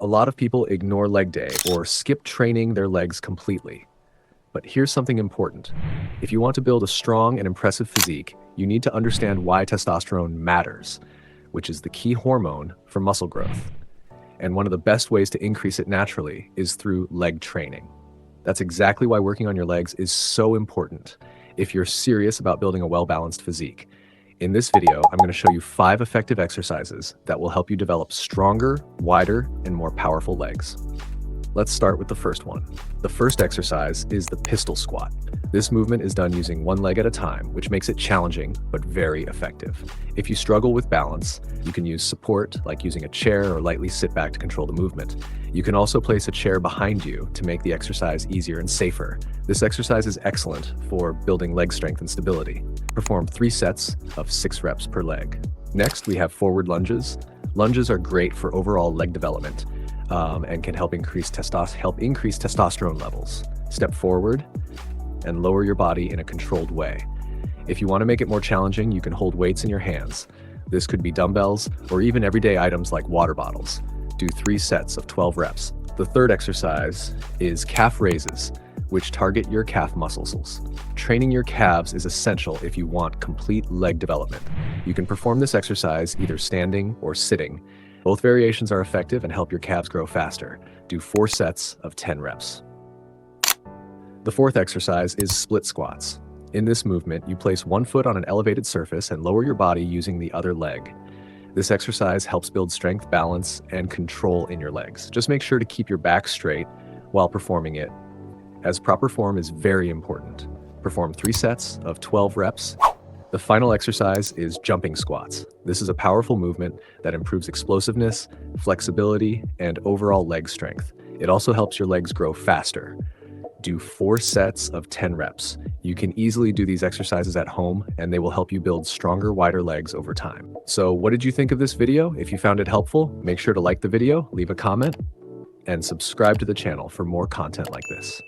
A lot of people ignore leg day or skip training their legs completely. But here's something important. If you want to build a strong and impressive physique, you need to understand why testosterone matters, which is the key hormone for muscle growth. And one of the best ways to increase it naturally is through leg training. That's exactly why working on your legs is so important if you're serious about building a well-balanced physique. In this video, I'm going to show you 5 effective exercises that will help you develop stronger, wider, and more powerful legs. Let's start with the first one. The first exercise is the pistol squat. This movement is done using one leg at a time, which makes it challenging but very effective. If you struggle with balance, you can use support, like using a chair or lightly sit back to control the movement. You can also place a chair behind you to make the exercise easier and safer. This exercise is excellent for building leg strength and stability. Perform 3 sets of 6 reps per leg. Next, we have forward lunges. Lunges are great for overall leg development and can help increase testosterone levels. Step forward and lower your body in a controlled way. If you want to make it more challenging, you can hold weights in your hands. This could be dumbbells or even everyday items like water bottles. Do 3 sets of 12 reps. The third exercise is calf raises, which target your calf muscles. Training your calves is essential if you want complete leg development. You can perform this exercise either standing or sitting. Both variations are effective and help your calves grow faster. Do 4 sets of 10 reps. The fourth exercise is split squats. In this movement, you place one foot on an elevated surface and lower your body using the other leg. This exercise helps build strength, balance, and control in your legs. Just make sure to keep your back straight while performing it, as proper form is very important. Perform 3 sets of 12 reps. The final exercise is jumping squats. This is a powerful movement that improves explosiveness, flexibility, and overall leg strength. It also helps your legs grow faster. Do 4 sets of 10 reps. You can easily do these exercises at home, and they will help you build stronger, wider legs over time. So what did you think of this video? If you found it helpful, make sure to like the video, leave a comment, and subscribe to the channel for more content like this.